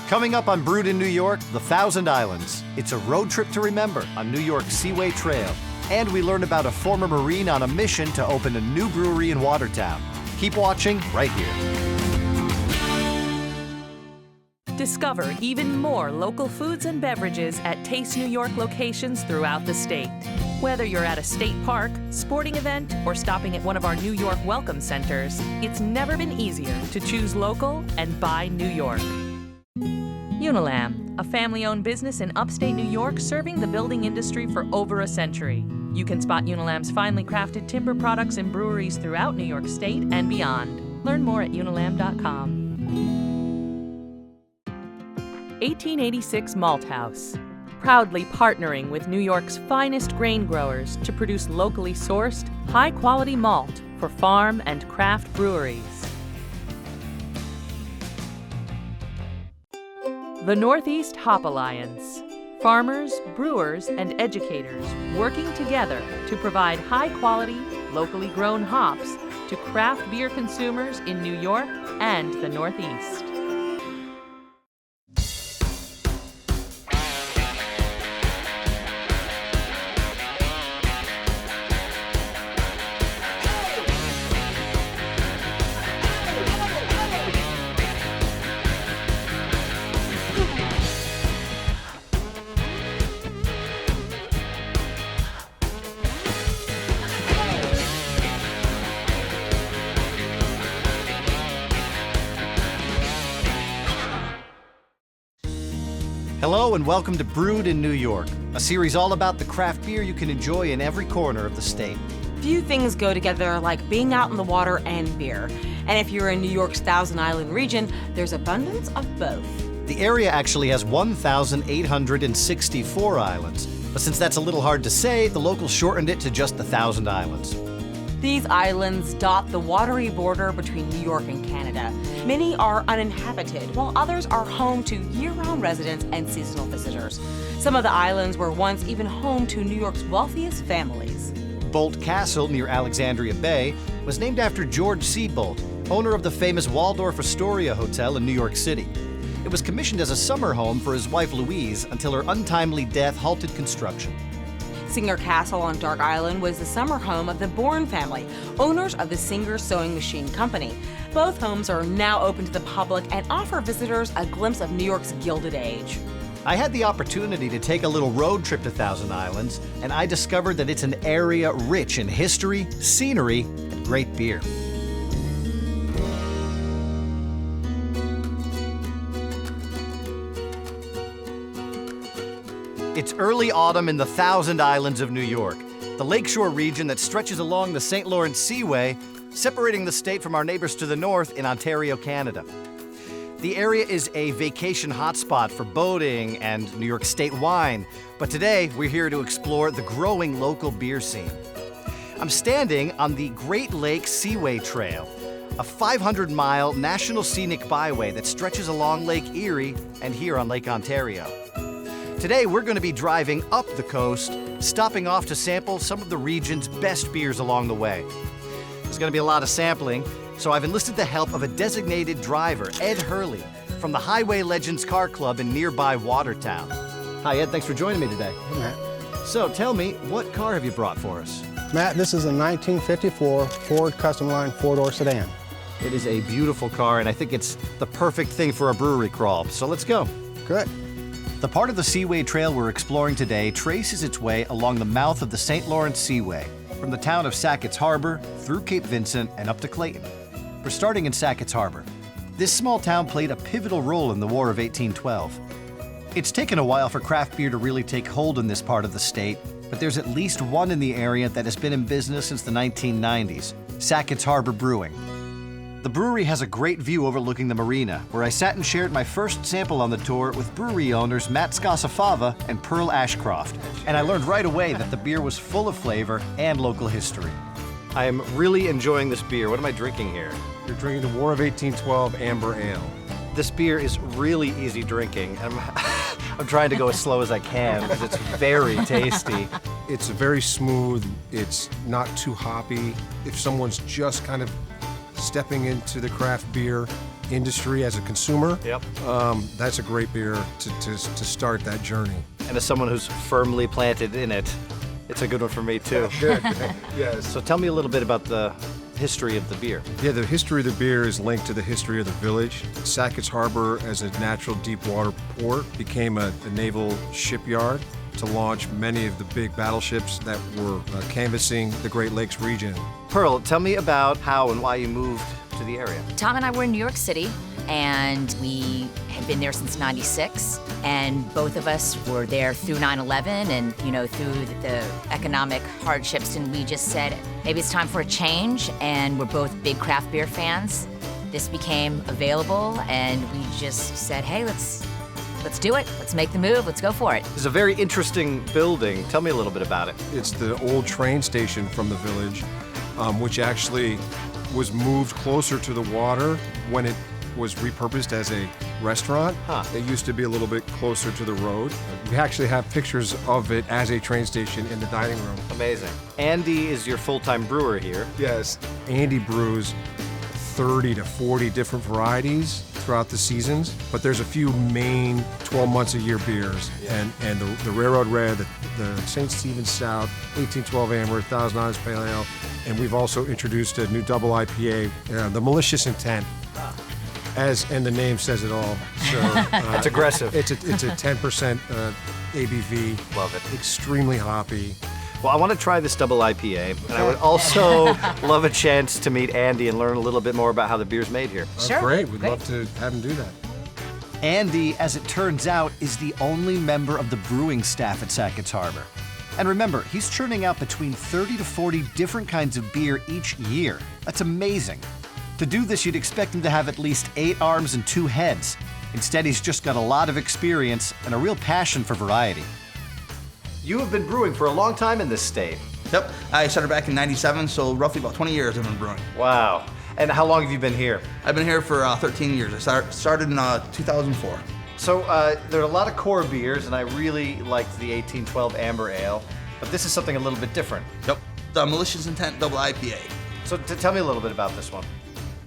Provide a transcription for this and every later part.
Coming up on Brewed in New York, the Thousand Islands. It's a road trip to remember on New York's Seaway Trail. And we learn about a former Marine on a mission to open a new brewery in Watertown. Keep watching right here. Discover even more local foods and beverages at Taste New York locations throughout the state. Whether you're at a state park, sporting event, or stopping at one of our New York welcome centers, it's never been easier to choose local and buy New York. Unilam, a family-owned business in upstate New York serving the building industry for over a century. You can spot Unilam's finely crafted timber products in breweries throughout New York State and beyond. Learn more at unilam.com. 1886 Malt House, proudly partnering with New York's finest grain growers to produce locally sourced, high-quality malt for farm and craft breweries. The Northeast Hop Alliance, farmers, brewers, and educators working together to provide high-quality, locally grown hops to craft beer consumers in New York and the Northeast. Hello and welcome to Brewed in New York, a series all about the craft beer you can enjoy in every corner of the state. Few things go together like being out in the water and beer. And if you're in New York's Thousand Island region, there's abundance of both. The area actually has 1,864 islands, but since that's a little hard to say, the locals shortened it to just the Thousand Islands. These islands dot the watery border between New York and Canada. Many are uninhabited, while others are home to year-round residents and seasonal visitors. Some of the islands were once even home to New York's wealthiest families. Bolt Castle near Alexandria Bay was named after George C. Bolt, owner of the famous Waldorf Astoria Hotel in New York City. It was commissioned as a summer home for his wife Louise until her untimely death halted construction. Singer Castle on Dark Island was the summer home of the Bourne family, owners of the Singer Sewing Machine Company. Both homes are now open to the public and offer visitors a glimpse of New York's Gilded Age. I had the opportunity to take a little road trip to Thousand Islands, and I discovered that it's an area rich in history, scenery, and great beer. It's early autumn in the Thousand Islands of New York, the lakeshore region that stretches along the St. Lawrence Seaway, separating the state from our neighbors to the north in Ontario, Canada. The area is a vacation hotspot for boating and New York State wine, but today we're here to explore the growing local beer scene. I'm standing on the Great Lakes Seaway Trail, a 500-mile national scenic byway that stretches along Lake Erie and here on Lake Ontario. Today, we're going to be driving up the coast, stopping off to sample some of the region's best beers along the way. There's going to be a lot of sampling, so I've enlisted the help of a designated driver, Ed Hurley, from the Highway Legends Car Club in nearby Watertown. Hi, Ed. Thanks for joining me today. Hey, Matt. So, tell me, what car have you brought for us? Matt, this is a 1954 Ford Custom Line four-door sedan. It is a beautiful car, and I think it's the perfect thing for a brewery crawl, so let's go. Good. The part of the Seaway Trail we're exploring today traces its way along the mouth of the St. Lawrence Seaway, from the town of Sackets Harbor through Cape Vincent and up to Clayton. We're starting in Sackets Harbor. This small town played a pivotal role in the War of 1812. It's taken a while for craft beer to really take hold in this part of the state, but there's at least one in the area that has been in business since the 1990s, Sackets Harbor Brewing. The brewery has a great view overlooking the marina, where I sat and shared my first sample on the tour with brewery owners Matt Scosafava and Pearl Ashcroft, and I learned right away that the beer was full of flavor and local history. I am really enjoying this beer. What am I drinking here? You're drinking the War of 1812 Amber Ale. This beer is really easy drinking. I'm trying to go as slow as I can because it's very tasty. It's very smooth. It's not too hoppy. If someone's just kind of stepping into the craft beer, industry as a consumer, Yep. that's a great beer to start that journey. And as someone who's firmly planted in it, it's a good one for me too. Good. Yes. So tell me a little bit about the history of the beer. Yeah, the history of the beer is linked to the history of the village. Sackets Harbor, as a natural deep water port, became a naval shipyard to launch many of the big battleships that were canvassing the Great Lakes region. Pearl, tell me about how and why you moved to the area. Tom and I were in New York City, and we had been there since '96, and both of us were there through 9/11 and, through the economic hardships, and we just said, maybe it's time for a change, and we're both big craft beer fans. This became available, and we just said, hey, let's do it. Let's make the move. Let's go for it. It's a very interesting building. Tell me a little bit about it. It's the old train station from the village, which actually was moved closer to the water when it was repurposed as a restaurant. It used to be a little bit closer to the road. We actually have pictures of it as a train station in the dining room. Amazing. Andy is your full-time brewer here. Yes. Andy brews 30 to 40 different varieties throughout the seasons, but there's a few main 12 months a year beers, and the Railroad Red, the St. Stephen's Stout, 1812 Amber, 1000 Honest Pale Ale, and we've also introduced a new double IPA, the Malicious Intent. And the name says it all. So It's aggressive. It's a 10% ABV. Love it. Extremely hoppy. Well, I want to try this double IPA, and I would also love a chance to meet Andy and learn a little bit more about how the beer's made here. Sure. Great. We'd love to have him do that. Andy, as it turns out, is the only member of the brewing staff at Sackets Harbor. And remember, he's churning out between 30 to 40 different kinds of beer each year. That's amazing. To do this, you'd expect him to have at least 8 arms and 2 heads. Instead, he's just got a lot of experience and a real passion for variety. You have been brewing for a long time in this state. Yep, I started back in '97, so roughly about 20 years I've been brewing. Wow. And how long have you been here? I've been here for 13 years. I started in 2004. So there are a lot of core beers, and I really liked the 1812 Amber Ale, but this is something a little bit different. Yep, the Malicious Intent Double IPA. So tell me a little bit about this one.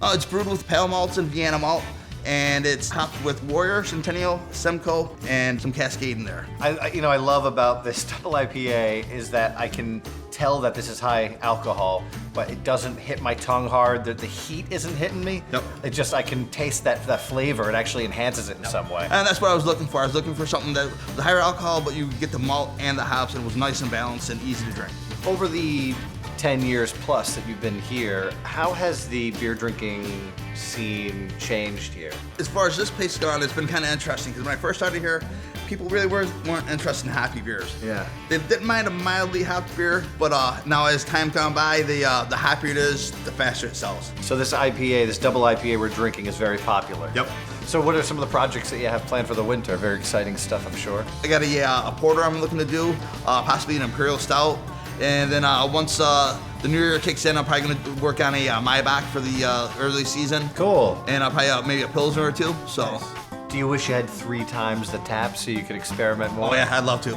It's brewed with pale malts and Vienna malt, and it's hopped with Warrior, Centennial, Simcoe, and some Cascade in there. I love about this double IPA is that I can tell that this is high alcohol, but it doesn't hit my tongue hard. The heat isn't hitting me. Yep. It just, I can taste that flavor. It actually enhances it in some way. And that's what I was looking for. I was looking for something that was higher alcohol, but you get the malt and the hops, and it was nice and balanced and easy to drink. Over the 10 years plus that you've been here, how has the beer drinking scene changed here? As far as this place has gone, it's been kind of interesting, because when I first started here, people really weren't interested in hoppy beers. Yeah. They didn't mind a mildly hopped beer, but now as time's gone by, the hoppier it is, the faster it sells. So this IPA, this double IPA we're drinking is very popular. Yep. So what are some of the projects that you have planned for the winter? Very exciting stuff, I'm sure. I got a porter I'm looking to do, possibly an Imperial Stout. And then once the new year kicks in, I'm probably going to work on a Maybach for the early season. Cool. And I'll probably maybe a Pilsner or two. So. Nice. Do you wish you had 3 times the tap so you could experiment more? Oh yeah, I'd love to.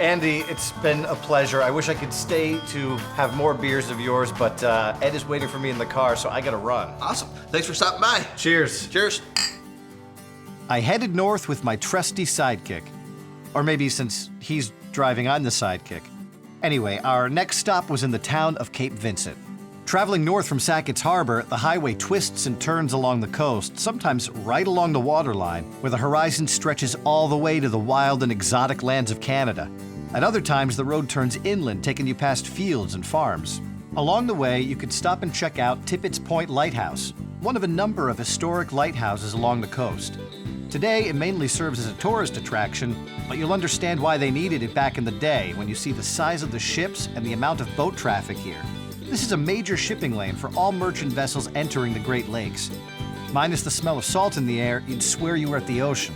Andy, it's been a pleasure. I wish I could stay to have more beers of yours, but Ed is waiting for me in the car, so I gotta run. Awesome. Thanks for stopping by. Cheers. Cheers. I headed north with my trusty sidekick. Or maybe since he's driving, I'm the sidekick. Anyway, our next stop was in the town of Cape Vincent. Traveling north from Sackets Harbor, the highway twists and turns along the coast, sometimes right along the waterline, where the horizon stretches all the way to the wild and exotic lands of Canada. At other times, the road turns inland, taking you past fields and farms. Along the way, you could stop and check out Tippett's Point Lighthouse, one of a number of historic lighthouses along the coast. Today, it mainly serves as a tourist attraction, but you'll understand why they needed it back in the day when you see the size of the ships and the amount of boat traffic here. This is a major shipping lane for all merchant vessels entering the Great Lakes. Minus the smell of salt in the air, you'd swear you were at the ocean.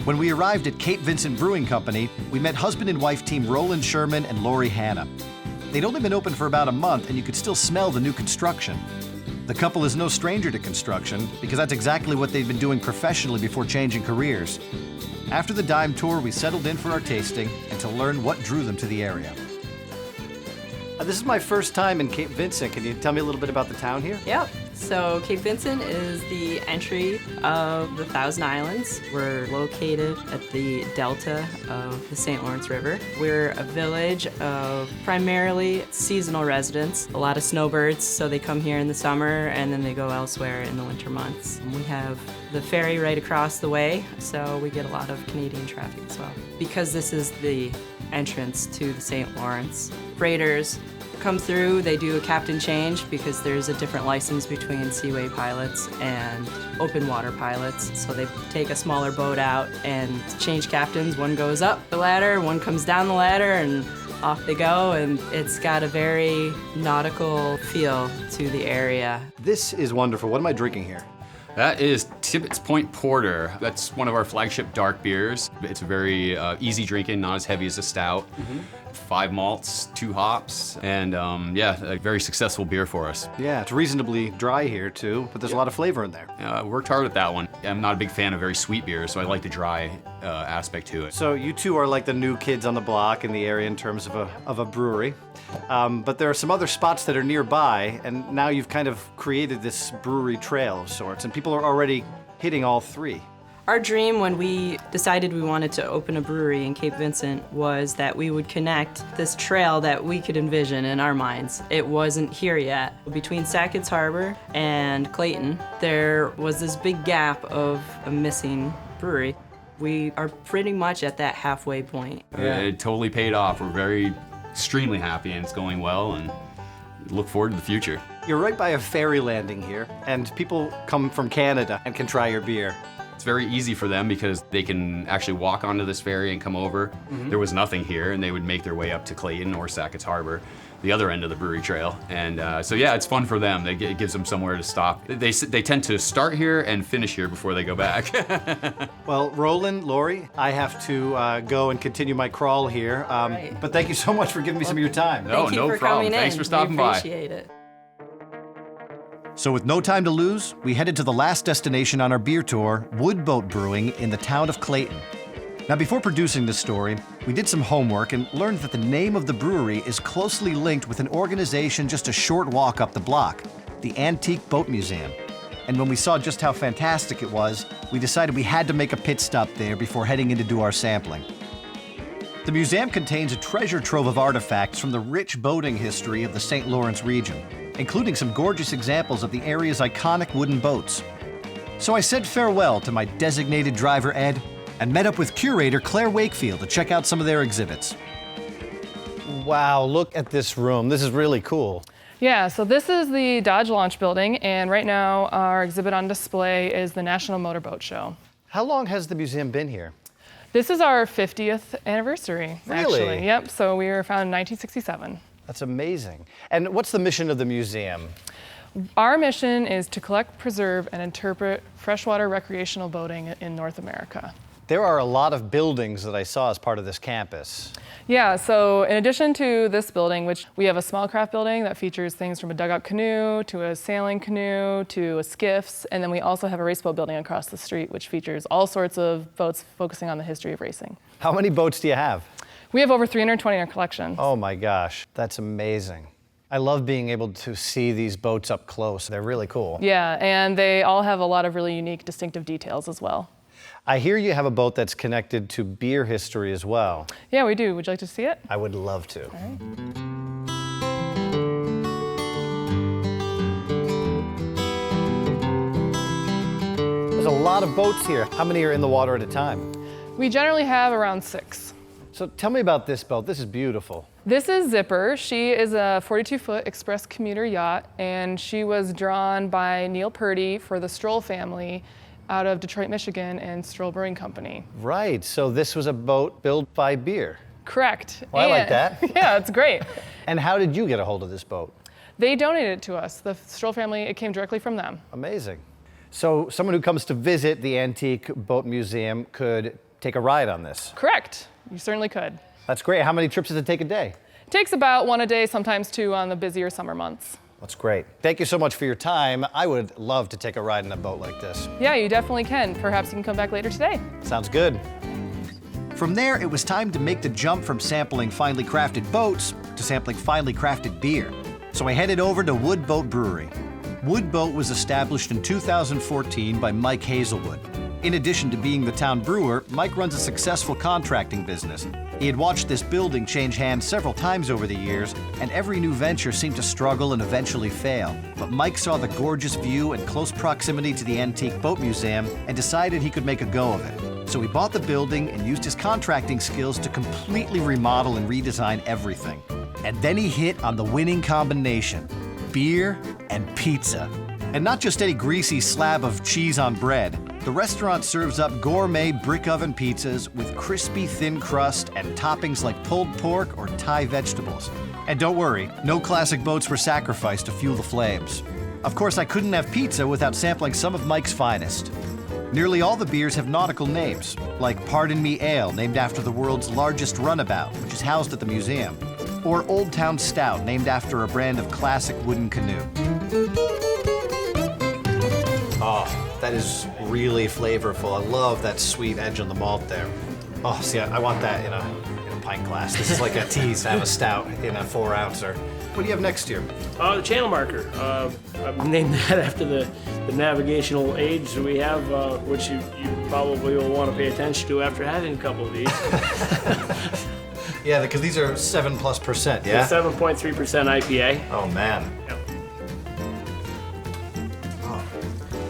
When we arrived at Cape Vincent Brewing Company, we met husband and wife team Roland Sherman and Lori Hanna. They'd only been open for about a month, and you could still smell the new construction. The couple is no stranger to construction, because that's exactly what they'd been doing professionally before changing careers. After the dime tour, we settled in for our tasting and to learn what drew them to the area. This is my first time in Cape Vincent. Can you tell me a little bit about the town here? Yep. So Cape Vincent is the entry of the Thousand Islands. We're located at the delta of the St. Lawrence River. We're a village of primarily seasonal residents, a lot of snowbirds, so they come here in the summer and then they go elsewhere in the winter months. We have the ferry right across the way, so we get a lot of Canadian traffic as well. Because this is the entrance to the St. Lawrence, freighters come through, they do a captain change because there's a different license between seaway pilots and open water pilots. So they take a smaller boat out and change captains. One goes up the ladder, one comes down the ladder, and off they go. And it's got a very nautical feel to the area. This is wonderful. What am I drinking here? That is Tibbetts Point Porter. That's one of our flagship dark beers. It's very easy drinking, not as heavy as a stout. 5 malts, 2 hops, and yeah, a very successful beer for us. Yeah, it's reasonably dry here too, but there's a lot of flavor in there. Worked hard at that one. I'm not a big fan of very sweet beers, so I like the dry aspect to it. So you two are like the new kids on the block in the area in terms of a brewery. But there are some other spots that are nearby, and now you've kind of created this brewery trail of sorts, and people are already hitting all 3. Our dream when we decided we wanted to open a brewery in Cape Vincent was that we would connect this trail that we could envision in our minds. It wasn't here yet. Between Sackets Harbor and Clayton, there was this big gap of a missing brewery. We are pretty much at that halfway point. It totally paid off. We're very extremely happy, and it's going well, and look forward to the future. You're right by a ferry landing here, and people come from Canada and can try your beer. It's very easy for them because they can actually walk onto this ferry and come over. There was nothing here, and they would make their way up to Clayton or Sackets Harbor, the other end of the brewery trail. And so yeah, it's fun for them. It gives them somewhere to stop. They tend to start here and finish here before they go back. Well, Roland, Lori, I have to go and continue my crawl here. But thank you so much for giving me some of your time. Thank you for problem. coming Thanks in. for stopping we by. Appreciate it. So with no time to lose, we headed to the last destination on our beer tour, Wood Boat Brewing in the town of Clayton. Now, before producing this story, we did some homework and learned that the name of the brewery is closely linked with an organization just a short walk up the block, the Antique Boat Museum. And when we saw just how fantastic it was, we decided we had to make a pit stop there before heading in to do our sampling. The museum contains a treasure trove of artifacts from the rich boating history of the St. Lawrence region, including some gorgeous examples of the area's iconic wooden boats. So I said farewell to my designated driver, Ed, and met up with curator Claire Wakefield to check out some of their exhibits. Wow, look at this room. This is really cool. Yeah, so this is the Dodge Launch Building, and right now our exhibit on display is the National Motorboat Show. How long has the museum been here? This is our 50th anniversary, Really? actually. Yep, so we were founded in 1967. That's amazing. And what's the mission of the museum? Our mission is to collect, preserve, and interpret freshwater recreational boating in North America. There are a lot of buildings that I saw as part of this campus. Yeah, so in addition to this building, which we have a small craft building that features things from a dugout canoe to a sailing canoe to a skiffs, and then we also have a race boat building across the street, which features all sorts of boats focusing on the history of racing. How many boats do you have? We have over 320 in our collection. Oh my gosh, that's amazing. I love being able to see these boats up close. They're really cool. Yeah, and they all have a lot of really unique, distinctive details as well. I hear you have a boat that's connected to beer history as well. Yeah, we do. Would you like to see it? I would love to. All right. There's a lot of boats here. How many are in the water at a time? We generally have around 6. So tell me about this boat. This is beautiful. This is Zipper. She is a 42-foot express commuter yacht, and she was drawn by Neil Purdy for the Stroll family out of Detroit, Michigan, and Stroll Brewing Company. Right, so this was a boat built by beer. Correct. Well, I like that. Yeah, it's great. And how did you get a hold of this boat? They donated it to us. The Stroll family, it came directly from them. Amazing. So someone who comes to visit the Antique Boat Museum could take a ride on this? Correct. You certainly could. That's great. How many trips does it take a day? It takes about 1 a day, sometimes 2 on the busier summer months. That's great. Thank you so much for your time. I would love to take a ride in a boat like this. Yeah, you definitely can. Perhaps you can come back later today. Sounds good. From there, it was time to make the jump from sampling finely crafted boats to sampling finely crafted beer. So I headed over to Wood Boat Brewing. Wood Boat was established in 2014 by Mike Hazelwood. In addition to being the town brewer, Mike runs a successful contracting business. He had watched this building change hands several times over the years, and every new venture seemed to struggle and eventually fail. But Mike saw the gorgeous view and close proximity to the Antique Boat Museum and decided he could make a go of it. So he bought the building and used his contracting skills to completely remodel and redesign everything. And then he hit on the winning combination: beer and pizza. And not just any greasy slab of cheese on bread. The restaurant serves up gourmet brick oven pizzas with crispy thin crust and toppings like pulled pork or Thai vegetables. And don't worry, no classic boats were sacrificed to fuel the flames. Of course, I couldn't have pizza without sampling some of Mike's finest. Nearly all the beers have nautical names, like Pardon Me Ale, named after the world's largest runabout, which is housed at the museum, or Old Town Stout, named after a brand of classic wooden canoe. Oh, that is really flavorful. I love that sweet edge on the malt there. Oh, see, I want that in a pint glass. This is like a tease to have a stout in a 4-ouncer. What do you have next year? The channel marker. I've named that after the navigational aids we have, which you probably will want to pay attention to after having a couple of these. Yeah, because these are 7+%, yeah? 7.3% IPA. Oh, man. Yep. Oh,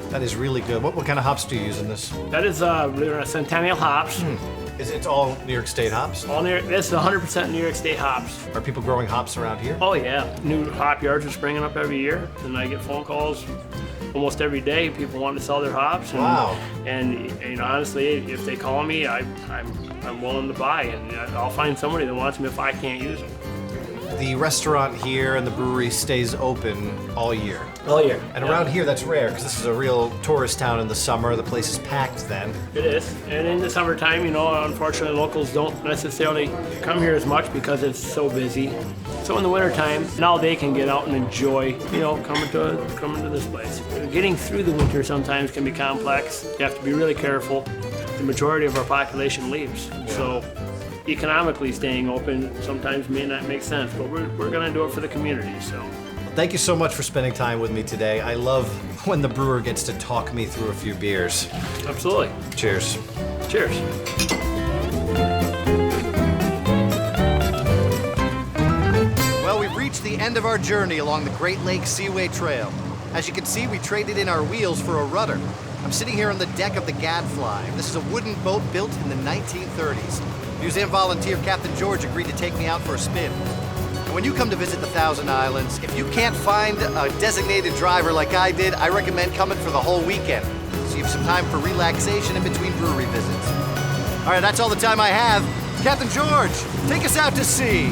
that is really good. What kind of hops do you use in this? That is Centennial hops. It's all New York State hops? This is 100% New York State hops. Are people growing hops around here? Oh yeah, new hop yards are springing up every year, and I get phone calls almost every day. People want to sell their hops. And, wow. And honestly, if they call me, I'm willing to buy, and I'll find somebody that wants them if I can't use them. The restaurant here and the brewery stays open all year. All year. And around here, that's rare, because this is a real tourist town in the summer. The place is packed then. It is. And in the summertime, unfortunately, locals don't necessarily come here as much because it's so busy. So in the wintertime, now they can get out and enjoy, coming to this place. Getting through the winter sometimes can be complex. You have to be really careful. The majority of our population leaves. Yeah. So economically staying open sometimes may not make sense, but we're going to do it for the community. So thank you so much for spending time with me today. I love when the brewer gets to talk me through a few beers. Absolutely. Cheers. Cheers. Well, we've reached the end of our journey along the Great Lakes Seaway Trail. As you can see, we traded in our wheels for a rudder. I'm sitting here on the deck of the Gadfly. This is a wooden boat built in the 1930s. Museum volunteer Captain George agreed to take me out for a spin. And when you come to visit the Thousand Islands, if you can't find a designated driver like I did, I recommend coming for the whole weekend, so you have some time for relaxation in between brewery visits. All right, that's all the time I have. Captain George, take us out to sea.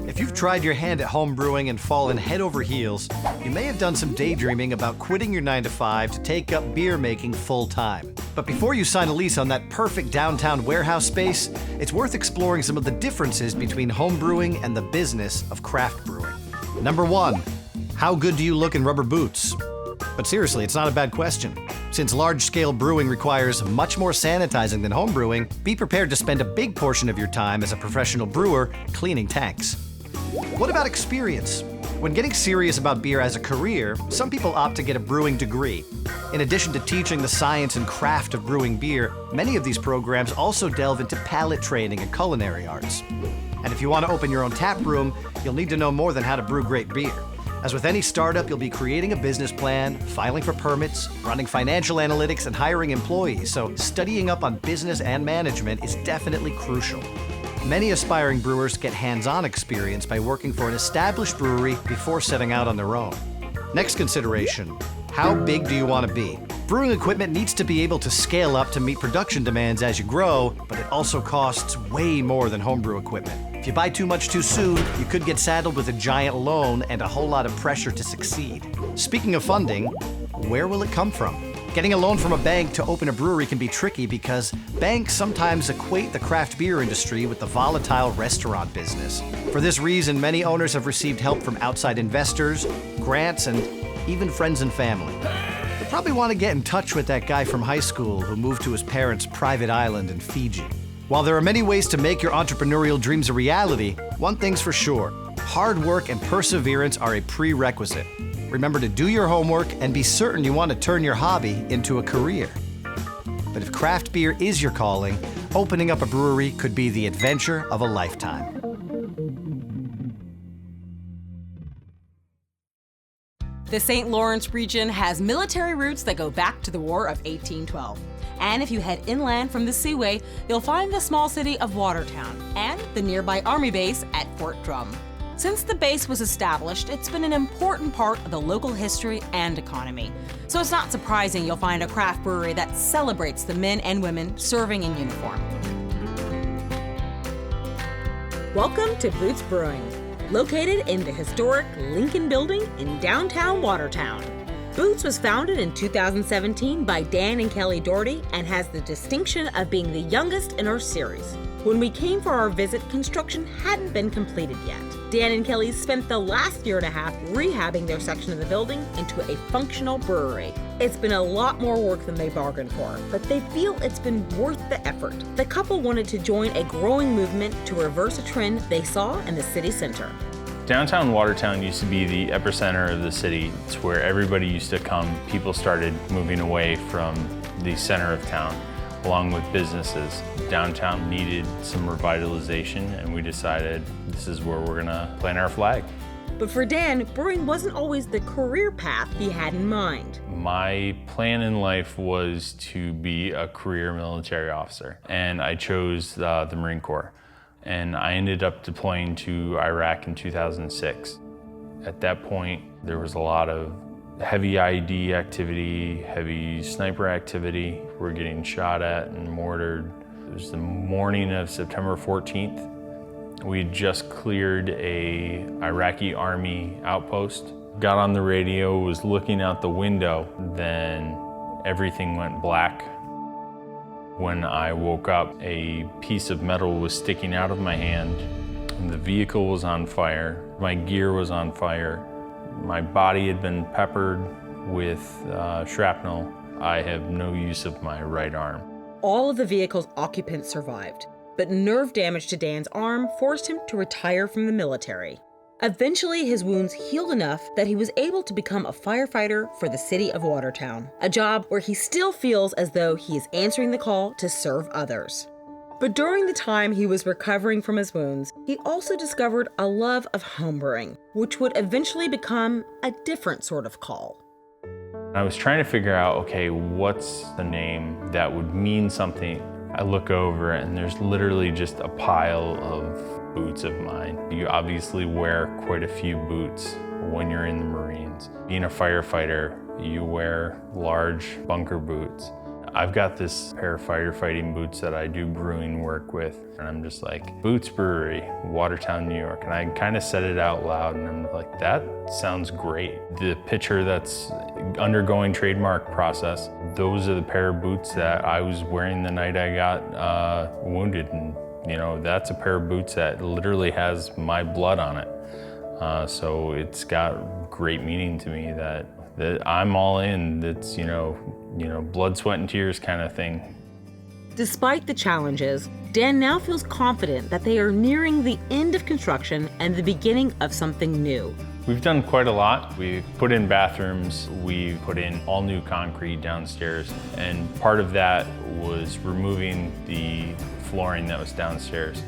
If you've tried your hand at home brewing and fallen head over heels, you may have done some daydreaming about quitting your 9-to-5 to take up beer making full time. But before you sign a lease on that perfect downtown warehouse space, it's worth exploring some of the differences between home brewing and the business of craft brewing. Number 1, how good do you look in rubber boots? But seriously, it's not a bad question. Since large-scale brewing requires much more sanitizing than home brewing, be prepared to spend a big portion of your time as a professional brewer cleaning tanks. What about experience? When getting serious about beer as a career, some people opt to get a brewing degree. In addition to teaching the science and craft of brewing beer, many of these programs also delve into palate training and culinary arts. And if you want to open your own tap room, you'll need to know more than how to brew great beer. As with any startup, you'll be creating a business plan, filing for permits, running financial analytics, and hiring employees, so studying up on business and management is definitely crucial. Many aspiring brewers get hands-on experience by working for an established brewery before setting out on their own. Next consideration, how big do you want to be? Brewing equipment needs to be able to scale up to meet production demands as you grow, but it also costs way more than homebrew equipment. If you buy too much too soon, you could get saddled with a giant loan and a whole lot of pressure to succeed. Speaking of funding, where will it come from? Getting a loan from a bank to open a brewery can be tricky because banks sometimes equate the craft beer industry with the volatile restaurant business. For this reason, many owners have received help from outside investors, grants, and even friends and family. You'll probably want to get in touch with that guy from high school who moved to his parents' private island in Fiji. While there are many ways to make your entrepreneurial dreams a reality, one thing's for sure: hard work and perseverance are a prerequisite. Remember to do your homework and be certain you want to turn your hobby into a career. But if craft beer is your calling, opening up a brewery could be the adventure of a lifetime. The St. Lawrence region has military roots that go back to the War of 1812. And if you head inland from the Seaway, you'll find the small city of Watertown and the nearby Army base at Fort Drum. Since the base was established, it's been an important part of the local history and economy. So it's not surprising you'll find a craft brewery that celebrates the men and women serving in uniform. Welcome to Boots Brewing, located in the historic Lincoln Building in downtown Watertown. Boots was founded in 2017 by Dan and Kelly Doherty and has the distinction of being the youngest in our series. When we came for our visit, construction hadn't been completed yet. Dan and Kelly spent the last year and a half rehabbing their section of the building into a functional brewery. It's been a lot more work than they bargained for, but they feel it's been worth the effort. The couple wanted to join a growing movement to reverse a trend they saw in the city center. Downtown Watertown used to be the epicenter of the city. It's where everybody used to come. People started moving away from the center of town, along with businesses. Downtown needed some revitalization, and we decided this is where we're gonna plant our flag. But for Dan, brewing wasn't always the career path he had in mind. My plan in life was to be a career military officer, and I chose the Marine Corps. And I ended up deploying to Iraq in 2006. At that point, there was a lot of heavy IED activity, heavy sniper activity. We're getting shot at and mortared. It was the morning of September 14th. We had just cleared a Iraqi army outpost. Got on the radio, was looking out the window, then everything went black. When I woke up, a piece of metal was sticking out of my hand. The vehicle was on fire. My gear was on fire. My body had been peppered with shrapnel. I have no use of my right arm. All of the vehicle's occupants survived, but nerve damage to Dan's arm forced him to retire from the military. Eventually, his wounds healed enough that he was able to become a firefighter for the city of Watertown, a job where he still feels as though he is answering the call to serve others. But during the time he was recovering from his wounds, he also discovered a love of homebrewing, which would eventually become a different sort of call. I was trying to figure out, okay, what's the name that would mean something? I look over and there's literally just a pile of boots of mine. You obviously wear quite a few boots when you're in the Marines. Being a firefighter, you wear large bunker boots. I've got this pair of firefighting boots that I do brewing work with, and I'm just like, Boots Brewery, Watertown, New York. And I kind of said it out loud, and I'm like, that sounds great. The pitcher that's undergoing trademark process, those are the pair of boots that I was wearing the night I got wounded. And you know, that's a pair of boots that literally has my blood on it. So it's got great meaning to me that I'm all in. That's, you know, blood, sweat, and tears kind of thing. Despite the challenges, Dan now feels confident that they are nearing the end of construction and the beginning of something new. We've done quite a lot. We've put in bathrooms, we've put in all new concrete downstairs, and part of that was removing the flooring that was downstairs.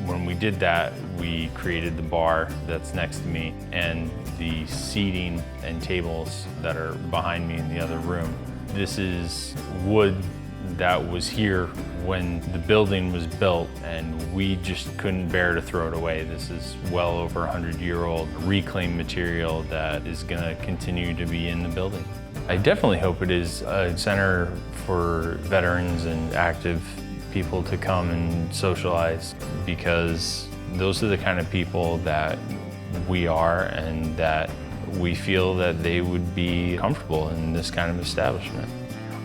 When we did that, we created the bar that's next to me and the seating and tables that are behind me in the other room. This is wood that was here when the building was built, and we just couldn't bear to throw it away. This is well over 100-year-old reclaimed material that is going to continue to be in the building. I definitely hope it is a center for veterans and active people to come and socialize, because those are the kind of people that we are, and that we feel that they would be comfortable in this kind of establishment.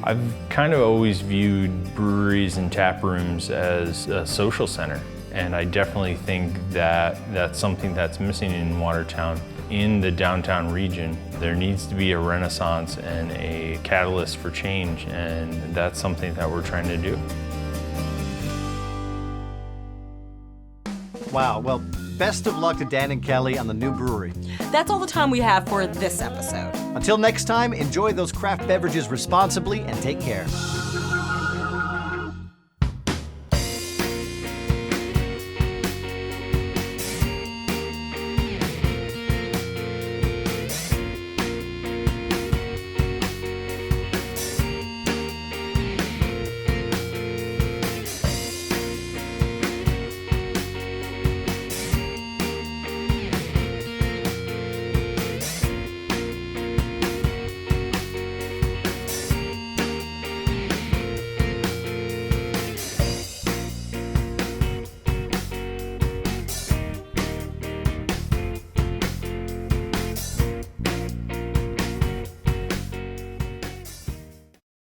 I've kind of always viewed breweries and tap rooms as a social center, and I definitely think that that's something that's missing in Watertown. in the downtown region. There needs to be a renaissance and a catalyst for change, and that's something that we're trying to do. Wow, well, best of luck to Dan and Kelly on the new brewery. That's all the time we have for this episode. Until next time, enjoy those craft beverages responsibly and take care.